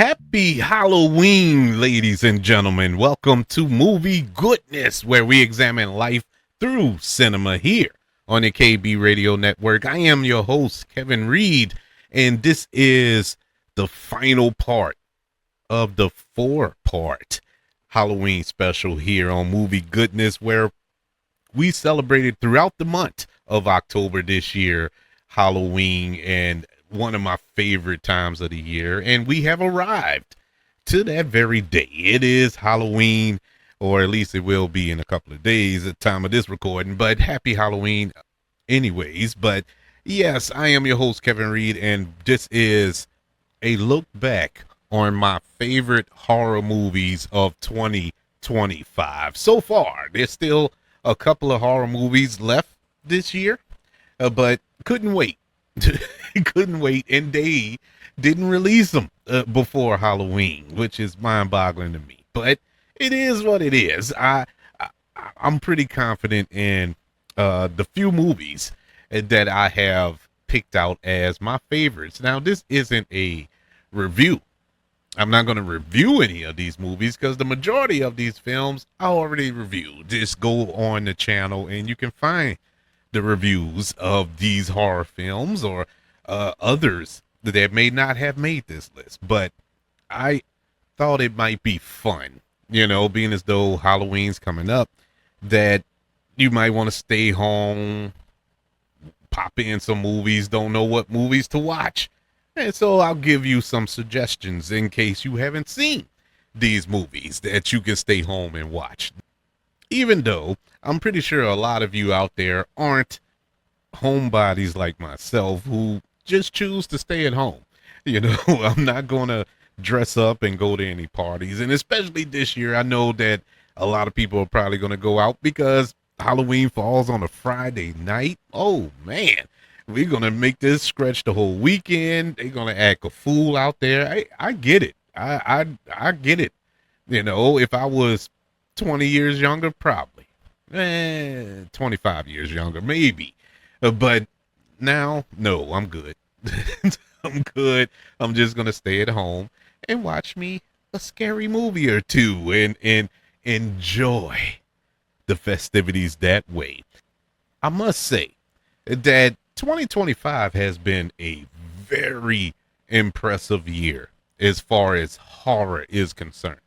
Happy Halloween, ladies and gentlemen. Welcome to Movie Goodness, where we examine life through cinema here on the KB Radio Network. I am your host, Kevin Reed, and this is the final part of the four-part Halloween special here on Movie Goodness, where we celebrated throughout the month of October this year, Halloween, and one of my favorite times of the year. And we have arrived to that very day. It is Halloween, or at least it will be in a couple of days at the time of this recording, but happy Halloween anyways. But yes, I am your host, Kevin Reed, and this is a look back on my favorite horror movies of 2025. So far, there's still a couple of horror movies left this year, but couldn't wait. Couldn't wait, and they didn't release them before Halloween, which is mind-boggling to me. But it is what it is. I'm pretty confident in the few movies that I have picked out as my favorites. Now, this isn't a review. I'm not going to review any of these movies because the majority of these films I already reviewed. Just go on the channel and you can find the reviews of these horror films or others that may not have made this list. But I thought it might be fun, being as though Halloween's coming up, that you might want to stay home, pop in some movies, don't know what movies to watch. And so I'll give you some suggestions in case you haven't seen these movies that you can stay home and watch. Even though I'm pretty sure a lot of you out there aren't homebodies like myself who just choose to stay at home. I'm not going to dress up and go to any parties. And especially this year, I know that a lot of people are probably going to go out because Halloween falls on a Friday night. Oh, man. We're going to make this stretch the whole weekend. They're going to act a fool out there. I get it. I get it. If I was 20 years younger, probably. 25 years younger, maybe. But now, no, I'm good. I'm good. I'm just going to stay at home and watch me a scary movie or two and enjoy the festivities that way. I must say that 2025 has been a very impressive year as far as horror is concerned.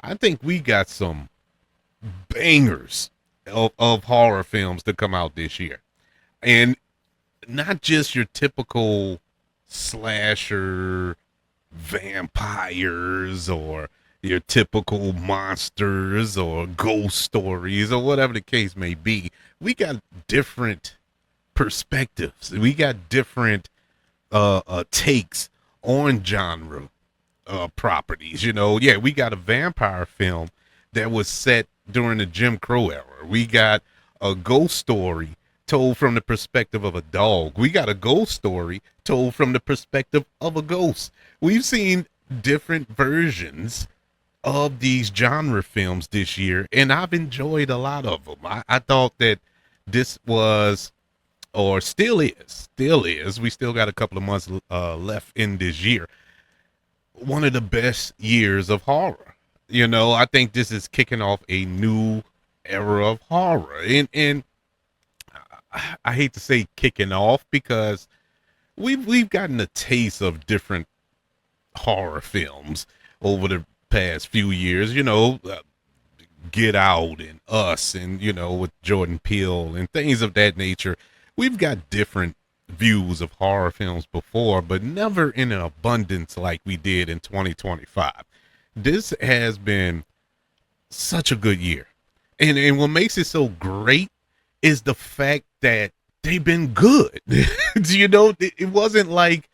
I think we got some bangers of horror films to come out this year. And not just your typical slasher vampires or your typical monsters or ghost stories or whatever the case may be. We got different perspectives. We got different takes on genre properties. We got a vampire film that was set during the Jim Crow era. We got a ghost story told from the perspective of a dog. We got a ghost story told from the perspective of a ghost. We've seen different versions of these genre films this year, and I've enjoyed a lot of them. I thought that this was, or still is, we still got a couple of months left in this year, one of the best years of horror. I think this is kicking off a new era of horror. And I hate to say kicking off because we've gotten a taste of different horror films over the past few years. Get Out and Us and, with Jordan Peele and things of that nature. We've got different views of horror films before, but never in an abundance like we did in 2025. This has been such a good year. And what makes it so great is the fact that they've been good. It wasn't like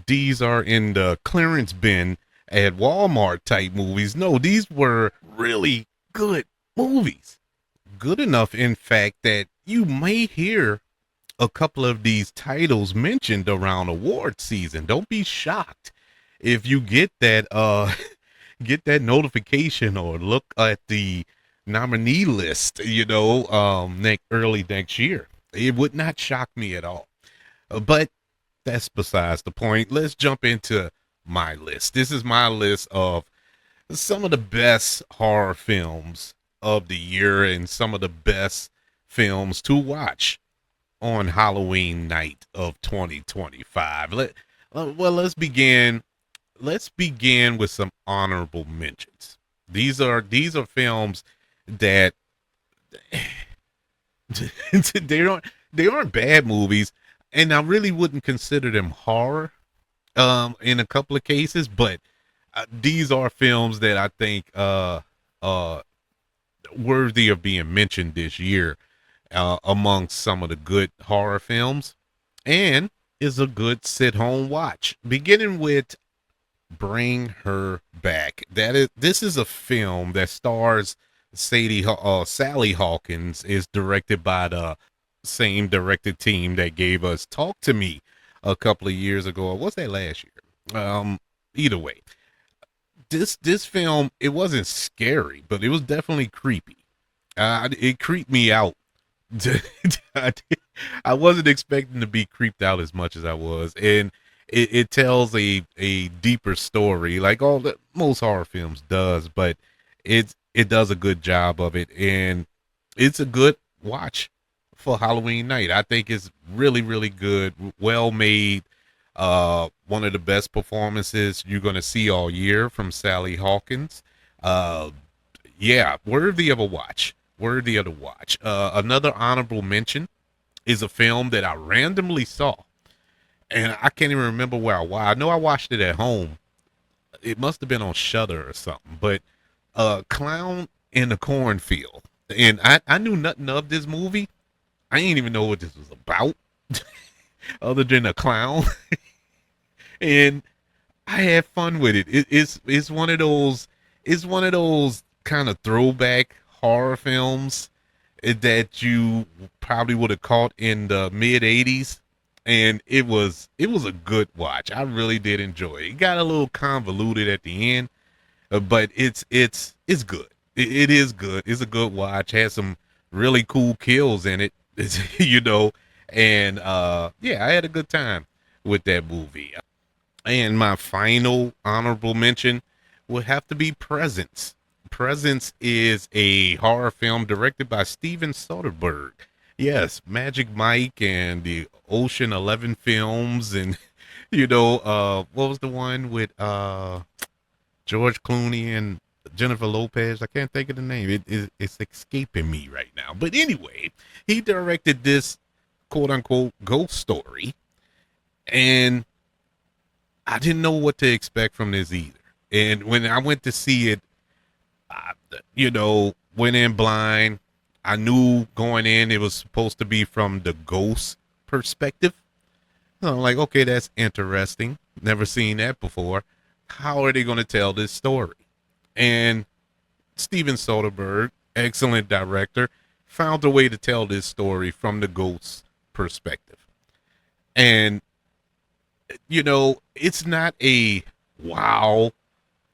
these are in the clearance bin at Walmart type movies. No, these were really good movies. Good enough, in fact, that you may hear a couple of these titles mentioned around award season. Don't be shocked if you get that get that notification or look at the nominee list, early next year. It would not shock me at all. But that's besides the point. Let's jump into my list. This is my list of some of the best horror films of the year and some of the best films to watch on Halloween night of 2025. Let's begin. Let's begin with some honorable mentions. These are films that they aren't bad movies, and I really wouldn't consider them horror in a couple of cases, but these are films that I think uh worthy of being mentioned this year amongst some of the good horror films, and is a good sit home watch. Beginning with Bring Her Back. This is a film that stars Sally Hawkins. Is directed by the same directed team that gave us Talk to Me a couple of years ago. Or was that last year? Either way, this film, it wasn't scary, but it was definitely creepy. It creeped me out. I I wasn't expecting to be creeped out as much as I was, and it tells a deeper story, like all the most horror films does, but it does a good job of it, and it's a good watch for Halloween night. I think it's really good, well made. One of the best performances you're gonna see all year from Sally Hawkins. Uh, yeah, worthy of a watch. Worthy of the watch. Another honorable mention is a film that I randomly saw, and I can't even remember where I watched. I know I watched it at home. It must have been on Shudder or something. But Clown in the Cornfield, and I knew nothing of this movie. I didn't even know what this was about, other than a clown, and I had fun with it. It's one of those, kind of throwback horror films that you probably would have caught in the mid '80s, and it was a good watch. I really did enjoy it. It got a little convoluted at the end, but it's good. It is good. It's a good watch. Has some really cool kills in it, you know, and yeah, I had a good time with that movie. And my final honorable mention would have to be Presence. Presence is a horror film directed by Steven Soderbergh. Yes, Magic Mike and the Ocean 11 films, and what was the one with George Clooney and Jennifer Lopez? I can't think of the name. It's escaping me right now. But anyway, he directed this quote unquote ghost story, and I didn't know what to expect from this either. And when I went to see it, I, went in blind. I knew going in it was supposed to be from the ghost perspective. So I'm like, okay, that's interesting. Never seen that before. How are they going to tell this story? And Steven Soderbergh, excellent director, found a way to tell this story from the ghost perspective. And it's not a wow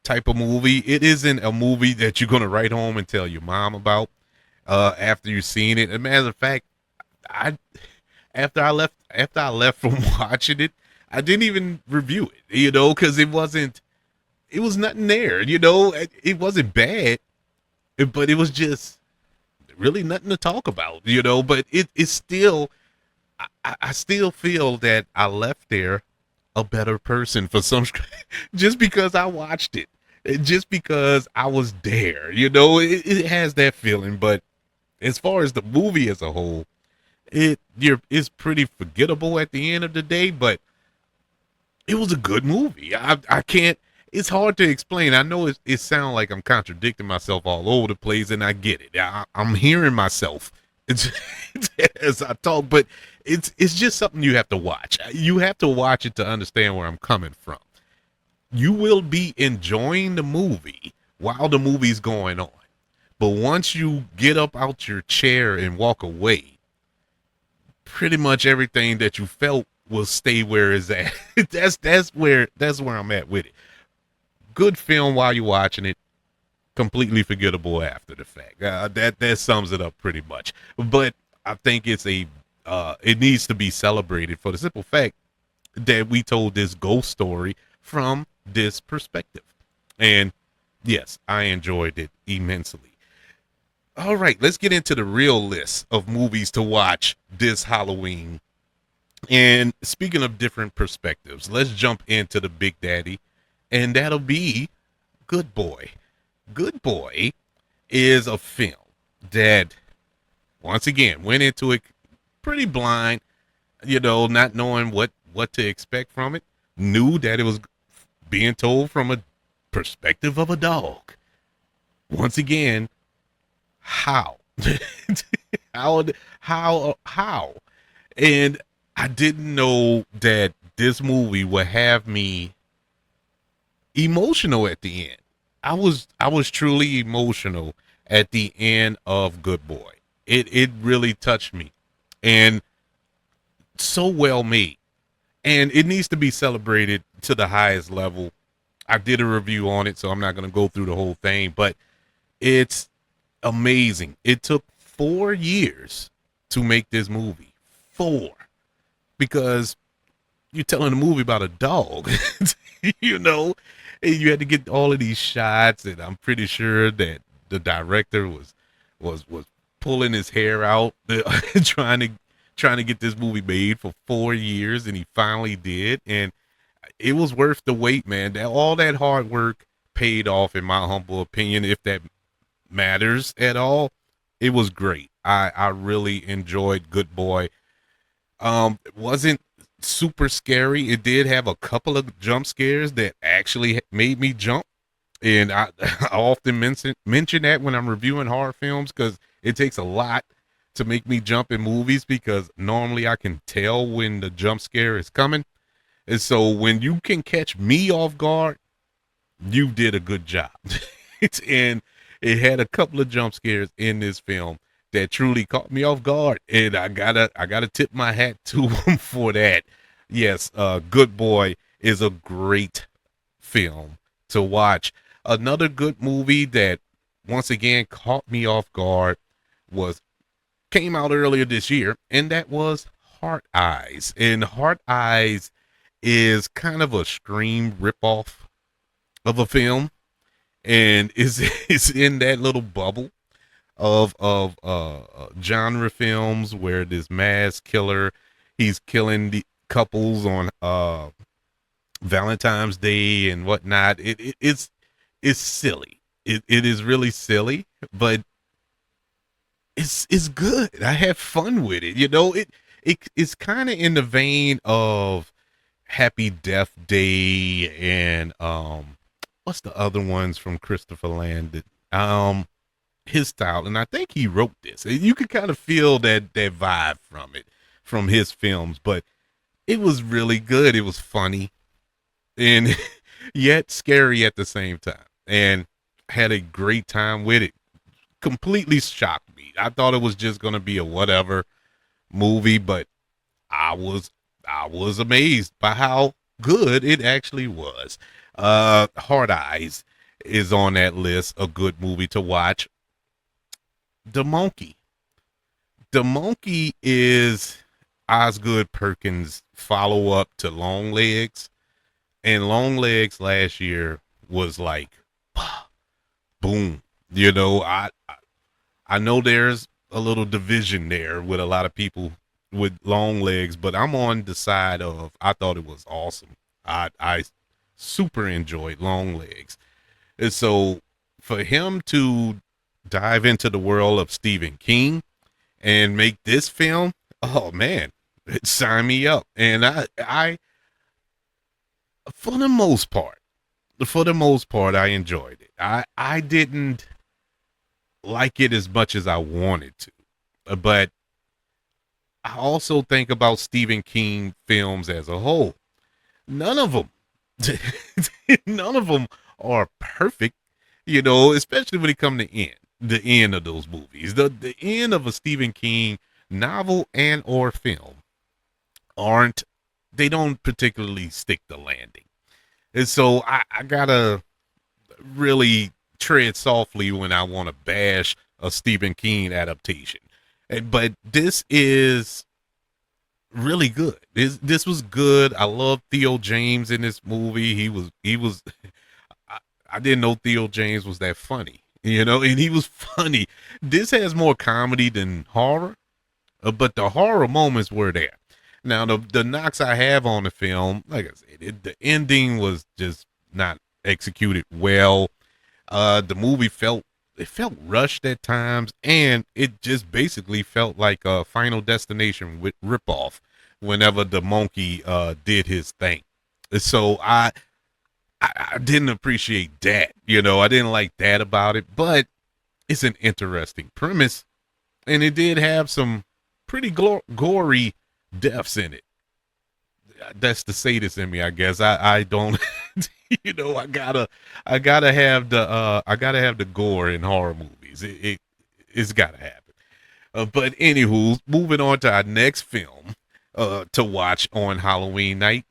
type of movie. It isn't a movie that you're gonna write home and tell your mom about after you've seen it. As a matter of fact, I after I left from watching it, I didn't even review it, because it was nothing there. It wasn't bad, but it was just really nothing to talk about. But it's still, I still feel that I left there a better person for some, just because I watched it, just because I was there. It has that feeling. But as far as the movie as a whole, it's pretty forgettable at the end of the day. But it was a good movie. I can't. It's hard to explain. I know it sounds like I'm contradicting myself all over the place, and I get it. I'm hearing myself as I talk, but it's just something you have to watch. You have to watch it to understand where I'm coming from. You will be enjoying the movie while the movie's going on, but once you get up out your chair and walk away, pretty much everything that you felt will stay where it's at. that's where I'm at with it. Good film while you're watching it, completely forgettable after the fact. That sums it up pretty much. But I think it needs to be celebrated for the simple fact that we told this ghost story from this perspective. And yes, I enjoyed it immensely. All right, let's get into the real list of movies to watch this Halloween. And speaking of different perspectives, let's jump into the Big Daddy, and that'll be Good Boy. Good Boy is a film that, once again, went into it pretty blind, not knowing what to expect from it. Knew that it was being told from a perspective of a dog. Once again, how? how? And I didn't know that this movie would have me emotional at the end. I was truly emotional at the end of Good Boy. It really touched me, and so well made, and it needs to be celebrated to the highest level. I did a review on it, so I'm not going to go through the whole thing, but it's amazing. It took 4 years to make this movie. 4, because you're telling a movie about a dog, you know, and you had to get all of these shots, and I'm pretty sure that the director was pulling his hair out, trying to get this movie made for 4 years, and he finally did, and it was worth the wait, man. That all that hard work paid off, in my humble opinion, if that matters at all. It was great. I really enjoyed Good Boy. It wasn't super scary. It did have a couple of jump scares that actually made me jump, and I often mention that when I'm reviewing horror films, because it takes a lot to make me jump in movies, because normally I can tell when the jump scare is coming. And so when you can catch me off guard, you did a good job. And it had a couple of jump scares in this film that truly caught me off guard, and I gotta tip my hat to him for that. Yes, Good Boy is a great film to watch. Another good movie that once again caught me off guard was came out earlier this year, and that was Heart Eyes. And Heart Eyes is kind of a Scream ripoff of a film, and is in that little bubble of genre films where this mass killer, he's killing the couples on Valentine's Day and whatnot. It's silly. It is really silly, but it's good. I have fun with it. It's kind of in the vein of Happy Death Day and what's the other ones from Christopher Landon? His style, and I think he wrote this. You could kind of feel that vibe from it, from his films, but it was really good. It was funny and yet scary at the same time, and had a great time with it. Completely shocked me. I thought it was just gonna be a whatever movie, but I was amazed by how good it actually was. Hard Eyes is on that list, a good movie to watch. The Monkey. The Monkey is Osgood Perkins' follow up to Long Legs, and Long Legs last year was like boom. I know there's a little division there with a lot of people with Long Legs, but I'm on the side of I thought it was awesome. I super enjoyed Long Legs. And so for him to dive into the world of Stephen King and make this film, oh man, sign me up. And I for the most part, I enjoyed it. I didn't like it as much as I wanted to, but I also think about Stephen King films as a whole. None of them, none of them are perfect, especially when it comes to the end of those movies. The end of a Stephen King novel and or film aren't, they don't particularly stick the landing. And so I gotta really tread softly when I want to bash a Stephen King adaptation. But this is really good. This was good. I love Theo James in this movie. He was I, I didn't know Theo James was that funny, and he was funny. This has more comedy than horror, but the horror moments were there. Now, the knocks I have on the film, like I said, the ending was just not executed well. The movie felt rushed at times, and it just basically felt like a Final Destination with ripoff whenever the monkey did his thing. So I didn't appreciate that. I didn't like that about it, but it's an interesting premise, and it did have some pretty gory deaths in it. That's the sadist in me, I guess. I don't, I gotta have the gore in horror movies. It's gotta happen. But anywho, moving on to our next film to watch on Halloween night.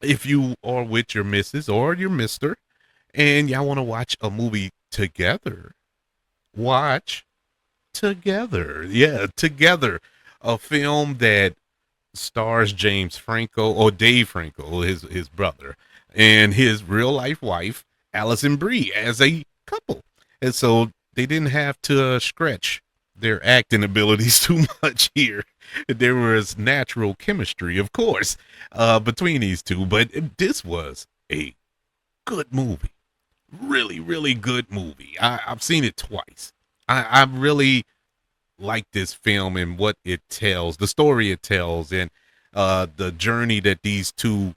If you are with your missus or your mister and y'all want to watch a movie together, watch Together. Yeah, Together. A film that stars James Franco or Dave Franco, his brother, and his real life wife, Allison Brie, as a couple. And so they didn't have to stretch their acting abilities too much here. There was natural chemistry, of course, between these two, but this was a good movie. Really, really good movie. I've seen it twice. I really like this film and what it tells, the story it tells, and the journey that these two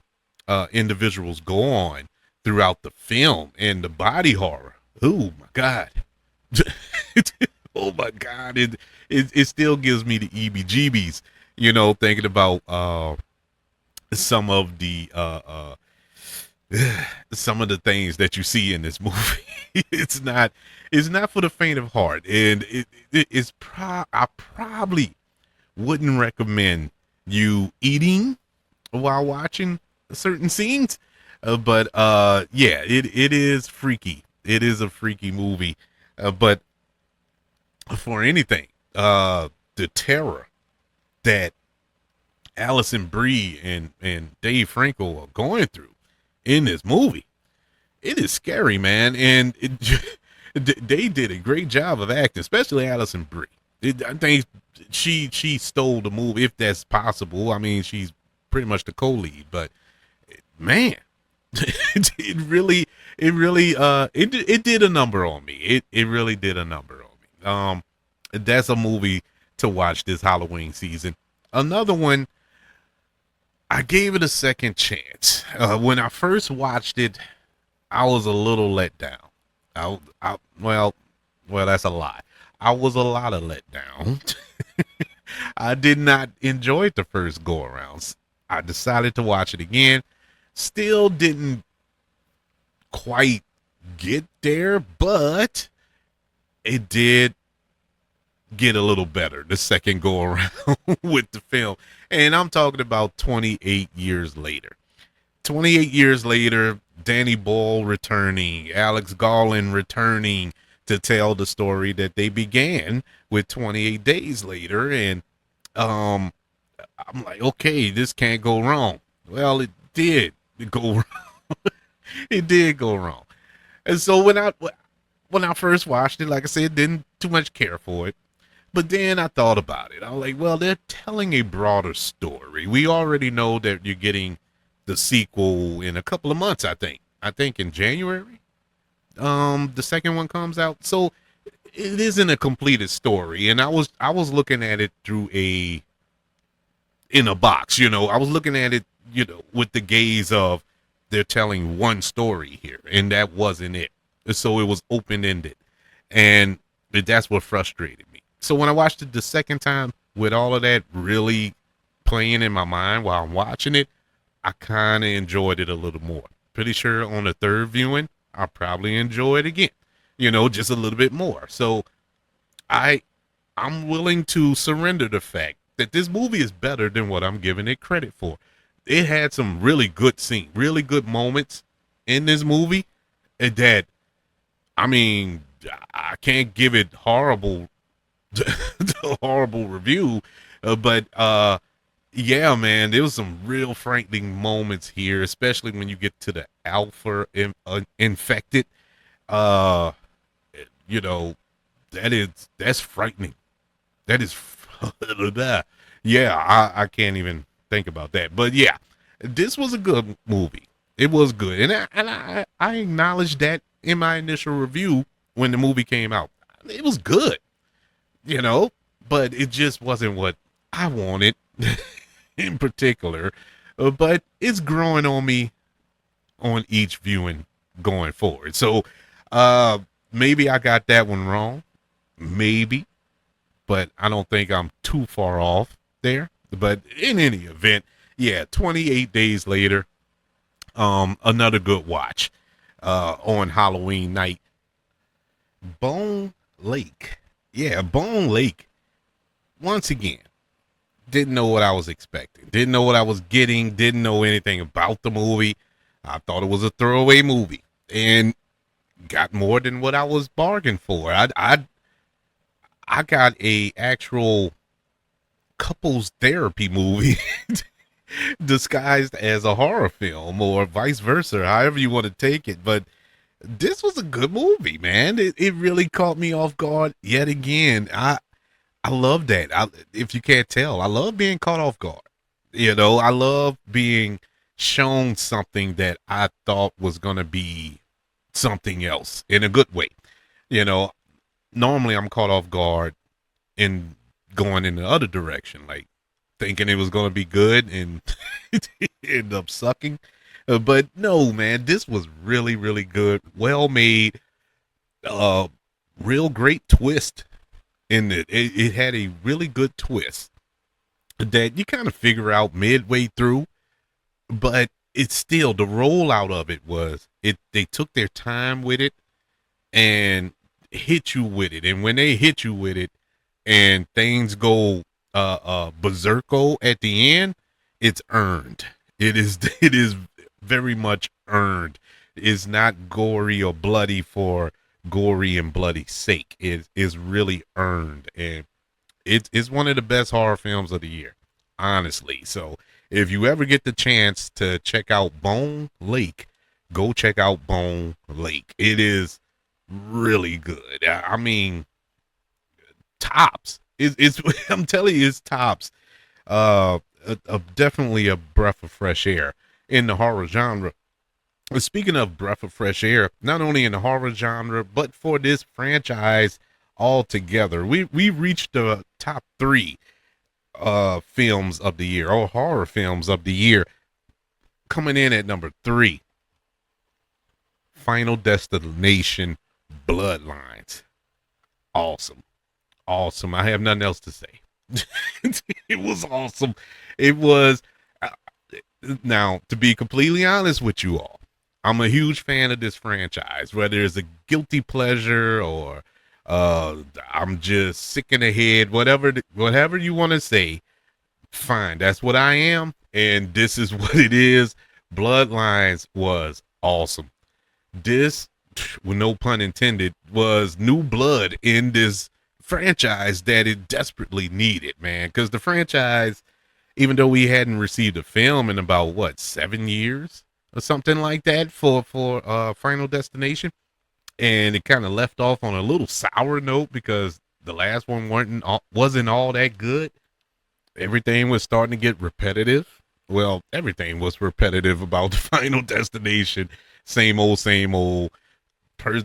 individuals go on throughout the film, and the body horror. Oh my god! Oh my god! It still gives me the EBGBs. Thinking about some of the some of the things that you see in this movie. It's not for the faint of heart, and I probably wouldn't recommend you eating while watching certain scenes. But yeah, it is freaky. It is a freaky movie. But for anything, the terror that Allison Brie and Dave Franco are going through in this movie, it is scary, man. And they did a great job of acting, especially Allison Brie. I think she stole the movie, if that's possible. I mean, she's pretty much the co-lead, but man, it did a number on me. It really did a number on me. That's a movie to watch this Halloween season. Another one, I gave it a second chance. When I first watched it, I was a little let down. Well, that's a lie. I was a lot of let down. I did not enjoy it the first go arounds. I decided to watch it again. Still didn't quite get there, but it did get a little better the second go around with the film. And I'm talking about 28 years later. 28 years later, Danny Boyle returning, Alex Garland returning to tell the story that they began with 28 days later. And I'm like, okay, this can't go wrong. Well, it did go wrong. It did go wrong. And so when I first watched it, like I said, didn't too much care for it. But then I thought about it. I was like, well, they're telling a broader story. We already know that you're getting the sequel in a couple of months, I think. I think in January. The second one comes out. So it isn't a completed story. And I was looking at it through in a box, I was looking at it, with the gaze of they're telling one story here, and that wasn't it. So it was open-ended. And that's what frustrated me. So when I watched it the second time with all of that really playing in my mind while I'm watching it, I kind of enjoyed it a little more. Pretty sure on the third viewing, I'll probably enjoy it again, just a little bit more. So I'm willing to surrender the fact that this movie is better than what I'm giving it credit for. It had some really good scenes, really good moments in this movie that, I mean, I can't give it horrible, horrible review, but Yeah, man, there was some real frightening moments here, especially when you get to the infected. Uh, you know, that's frightening. That is, yeah, I can't even think about that. But yeah, this was a good movie. It was good, and I acknowledged that in my initial review when the movie came out. It was good, you know, but it just wasn't what I wanted in particular. But it's growing on me on each viewing going forward. So uh, maybe I got that one wrong. Maybe, but I don't think I'm too far off there. But in any event, yeah, 28 days later, another good watch on Halloween night. Bone Lake. Yeah, Bone Lake. Once again, didn't know what I was expecting. Didn't know what I was getting. Didn't know anything about the movie. I thought it was a throwaway movie and got more than what I was bargained for. I got a actual couples therapy movie disguised as a horror film or vice versa, however you want to take it. But this was a good movie, man. It really caught me off guard yet again. I love that. If you can't tell, I love being caught off guard. You know, I love being shown something that I thought was going to be something else in a good way. You know, normally I'm caught off guard in going in the other direction, like thinking it was going to be good and it ended up sucking. But no, man, this was really, really good. Well made. Uh, Real great twist in it. It had a really good twist that you kind of figure out midway through, but it's still the rollout of it was it. They took their time with it and hit you with it, and when they hit you with it, and things go berserko at the end, it's earned. It is very much earned. It's not gory or bloody for gory and bloody sake. It is really earned, and it's one of the best horror films of the year, honestly. So if you ever get the chance to check out Bone Lake, go check out Bone Lake. It is really good. I mean, tops. It's I'm telling you, it's tops. Definitely a breath of fresh air in the horror genre. Speaking of breath of fresh air, not only in the horror genre, but for this franchise altogether, we reached the top three films of the year or horror films of the year. Coming in at number three, Final Destination Bloodlines. Awesome. Awesome. I have nothing else to say. It was awesome. It was. Uh, Now, to be completely honest with you all, I'm a huge fan of this franchise, whether it's a guilty pleasure or I'm just sick in the head, whatever you want to say. Fine, that's what I am, and this is what it is. Bloodlines was awesome. This, with no pun intended, was new blood in this franchise that it desperately needed, man. Because the franchise, even though we hadn't received a film in about what 7 years or something like that for Final Destination, and it kind of left off on a little sour note because the last one wasn't all that good. Everything was starting to get repetitive. Well, everything was repetitive about the Final Destination. Same old, same old.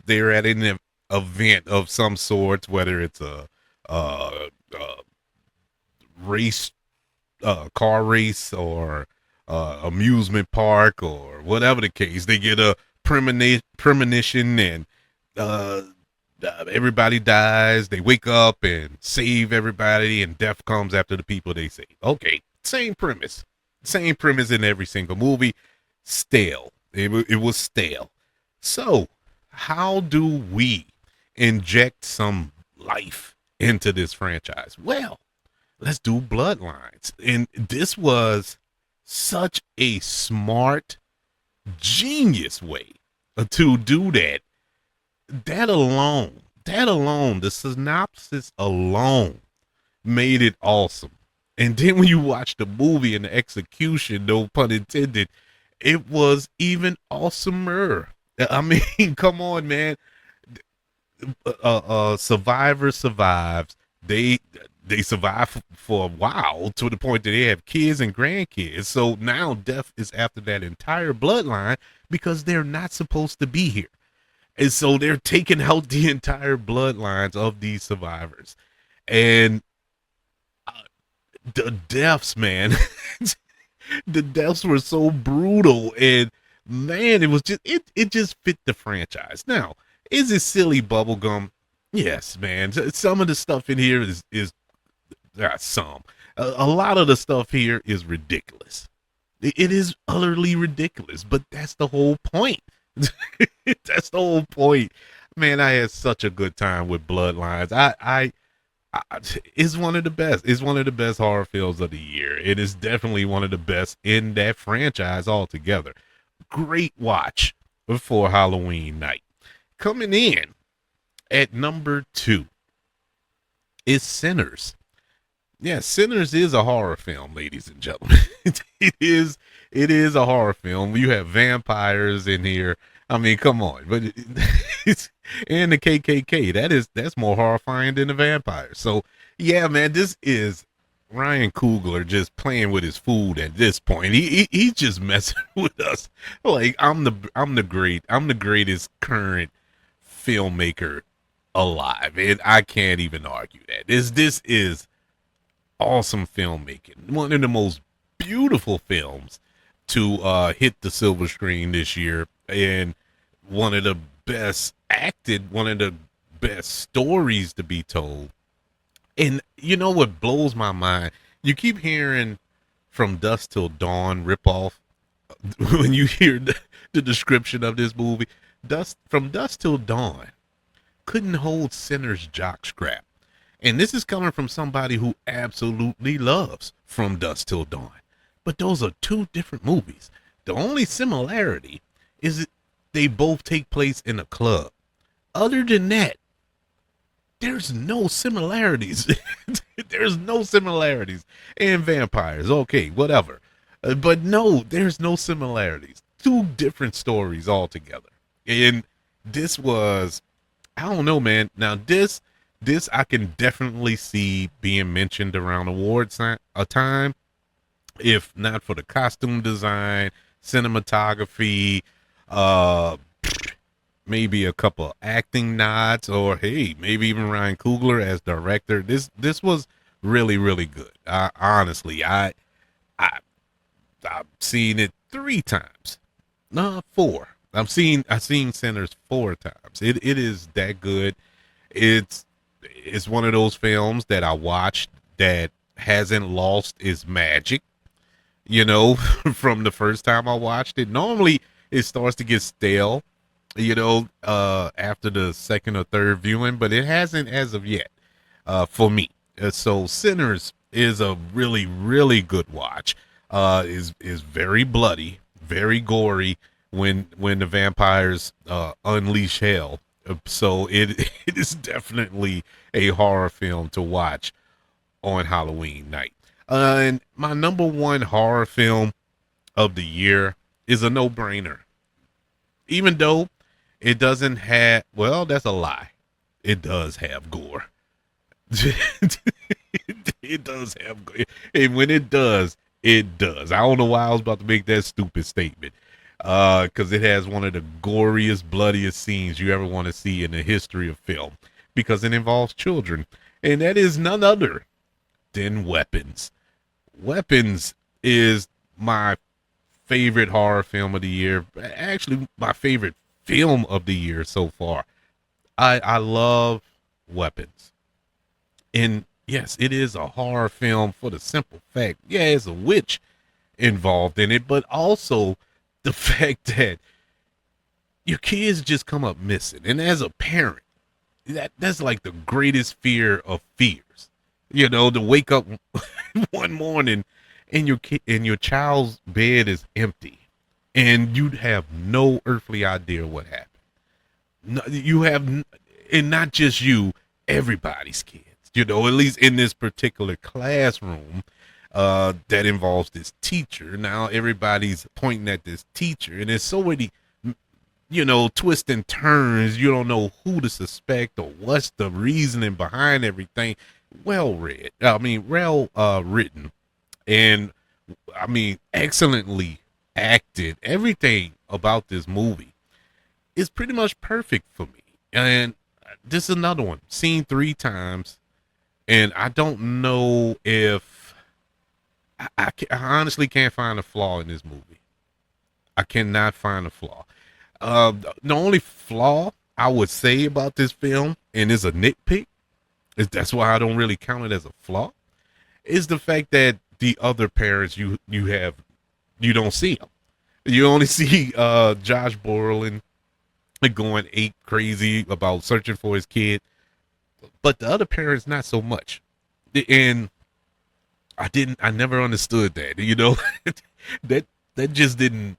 They're at an event of some sorts, whether it's a race, car race, or amusement park, or whatever the case. They get a premonition, and uh, everybody dies. They wake up and save everybody, and death comes after the people they save. Okay, same premise in every single movie. Stale. It was stale. So, how do we inject some life into this franchise? Well, let's do Bloodlines. And this was such a smart, genius way to do that. That alone, the synopsis alone made it awesome. And then when you watch the movie and the execution, no pun intended, it was even awesomer. I mean, come on, man. Survivor survives. They they survive for a while to the point that they have kids and grandkids. So now death is after that entire bloodline because they're not supposed to be here. And so they're taking out the entire bloodlines of these survivors. And the deaths, man, the deaths were so brutal. And man, it was just, it just fit the franchise. Now, is it silly bubblegum? Yes, man. Some of the stuff in here is some. A lot of the stuff here is ridiculous. It is utterly ridiculous, but that's the whole point. That's the whole point. Man, I had such a good time with Bloodlines. It's one of the best. It's one of the best horror films of the year. It is definitely one of the best in that franchise altogether. Great watch for Halloween night. Coming in at number 2 is Sinners. Yeah, Sinners is a horror film, ladies and gentlemen. it is a horror film. You have vampires in here. I mean, come on, but it's and the KKK. That's more horrifying than the vampires. So yeah, man, this is Ryan Coogler just playing with his food at this point. He's just messing with us. Like I'm the greatest current filmmaker alive, and I can't even argue that. This is awesome filmmaking. One of the most beautiful films to hit the silver screen this year, and one of the best acted, one of the best stories to be told. And you know what blows my mind? You keep hearing From Dusk Till Dawn ripoff when you hear the description of this movie. From Dusk Till Dawn couldn't hold Sinner's jockstrap. And this is coming from somebody who absolutely loves From Dusk Till Dawn. But those are two different movies. The only similarity is that they both take place in a club. Other than that, there's no similarities. There's no similarities. And vampires, okay, whatever. But no, there's no similarities. Two different stories altogether. And this was, I don't know, man. Now this I can definitely see being mentioned around awards time, if not for the costume design, cinematography, maybe a couple acting nods, or hey, maybe even Ryan Coogler as director. This was really, really good. Honestly, I've seen it 3 times. No, 4. I've seen Sinners 4 times. It is that good. It's one of those films that I watched that hasn't lost its magic, you know, from the first time I watched it. Normally it starts to get stale, you know, after the second or third viewing, but it hasn't as of yet, for me. So Sinners is a really, really good watch. Is very bloody, very gory when the vampires unleash hell. So it is definitely a horror film to watch on Halloween night. And my number 1 horror film of the year is a no-brainer. Even though it doesn't have, well, that's a lie. It does have gore. It does have gore. And when it does, it does. I don't know why I was about to make that stupid statement. Because it has one of the goriest, bloodiest scenes you ever want to see in the history of film, because it involves children, and that is none other than Weapons. Weapons is my favorite horror film of the year, actually my favorite film of the year so far. I love Weapons, and yes, it is a horror film for the simple fact, yeah, there's a witch involved in it, but also the fact that your kids just come up missing. And as a parent, that's like the greatest fear of fears. You know, to wake up one morning and your child's bed is empty and you'd have no earthly idea what happened. No, you have, and not just you, everybody's kids, you know, at least in this particular classroom, that involves this teacher. Now everybody's pointing at this teacher, and there's so many, twists and turns. You don't know who to suspect or what's the reasoning behind everything. Well written, and excellently acted. Everything about this movie is pretty much perfect for me. And this is another one seen 3 times, and I don't know if I honestly can't find a flaw in this movie. I cannot find a flaw. The only flaw I would say about this film, and is a nitpick, is that's why I don't really count it as a flaw, is the fact that the other parents you don't see them. You only see Josh Brolin going ape crazy about searching for his kid, but the other parents not so much. And I never understood that. that that just didn't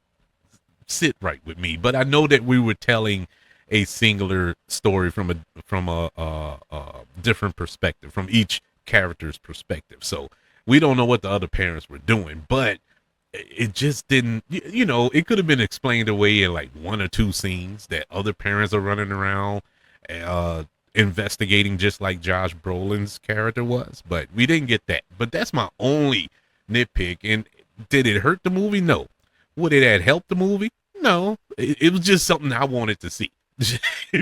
sit right with me. But I know that we were telling a singular story from a different perspective, from each character's perspective. So we don't know what the other parents were doing, but it just didn't. It could have been explained away in like 1 or 2 scenes that other parents are running around, investigating just like Josh Brolin's character was, but we didn't get that. But that's my only nitpick. And did it hurt the movie? No. Would it have helped the movie? No. It was just something I wanted to see.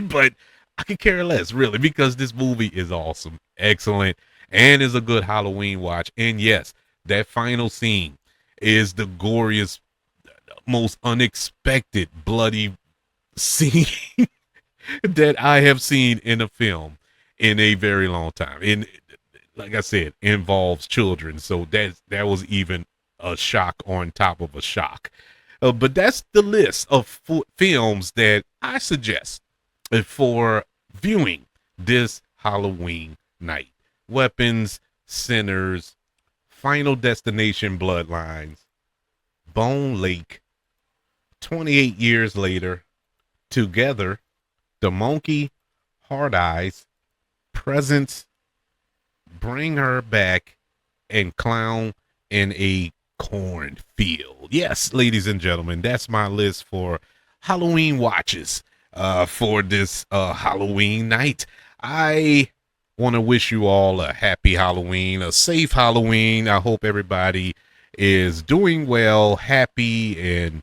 But I could care less, really, because this movie is awesome, excellent, and is a good Halloween watch. And yes, that final scene is the goriest, most unexpected bloody scene that I have seen in a film in a very long time. And like I said, involves children. So that was even a shock on top of a shock. But that's the list of films that I suggest for viewing this Halloween night. Weapons, Sinners, Final Destination Bloodlines, Bone Lake, 28 Years Later, Together, The Monkey, Hard Eyes, Presents, Bring Her Back, and Clown in a Cornfield. Yes, ladies and gentlemen, that's my list for Halloween watches for this Halloween night. I want to wish you all a happy Halloween, a safe Halloween. I hope everybody is doing well, happy, and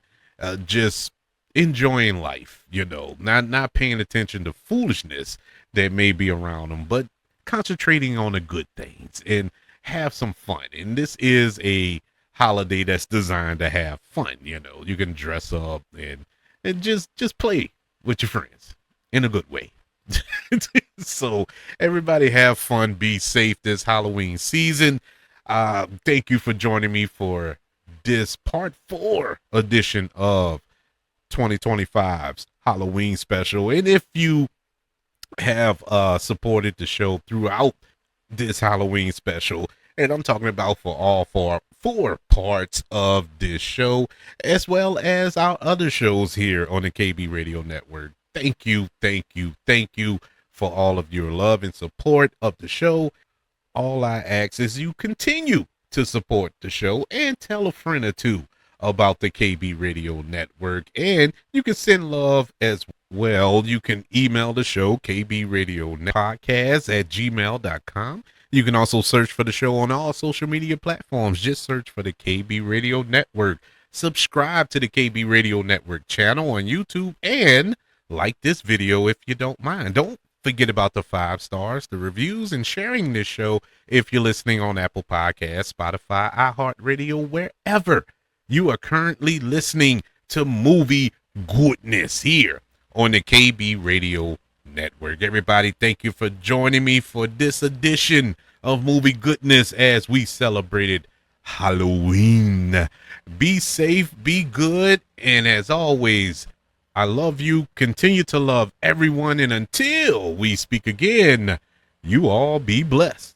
just enjoying life, not paying attention to foolishness that may be around them, but concentrating on the good things and have some fun. And this is a holiday that's designed to have fun. You can dress up and just play with your friends in a good way. So everybody have fun, be safe this Halloween season. Thank you for joining me for this part 4 edition of 2025's Halloween special. And if you have supported the show throughout this Halloween special, and I'm talking about for all 4 parts of this show, as well as our other shows here on the KB Radio Network, thank you for all of your love and support of the show. All I ask is you continue to support the show and tell a friend or two about the KB Radio Network. And you can send love as well. You can email the show, kbradionetpodcast@gmail.com. You can also search for the show on all social media platforms. Just search for the KB Radio Network. Subscribe to the KB Radio Network channel on YouTube and like this video if you don't mind. Don't forget about the 5 stars, the reviews, and sharing this show if you're listening on Apple Podcasts, Spotify, iHeartRadio, wherever you are currently listening to Movie Goodness here on the KB Radio Network. Everybody, thank you for joining me for this edition of Movie Goodness as we celebrated Halloween. Be safe, be good, and as always, I love you. Continue to love everyone, and until we speak again, you all be blessed.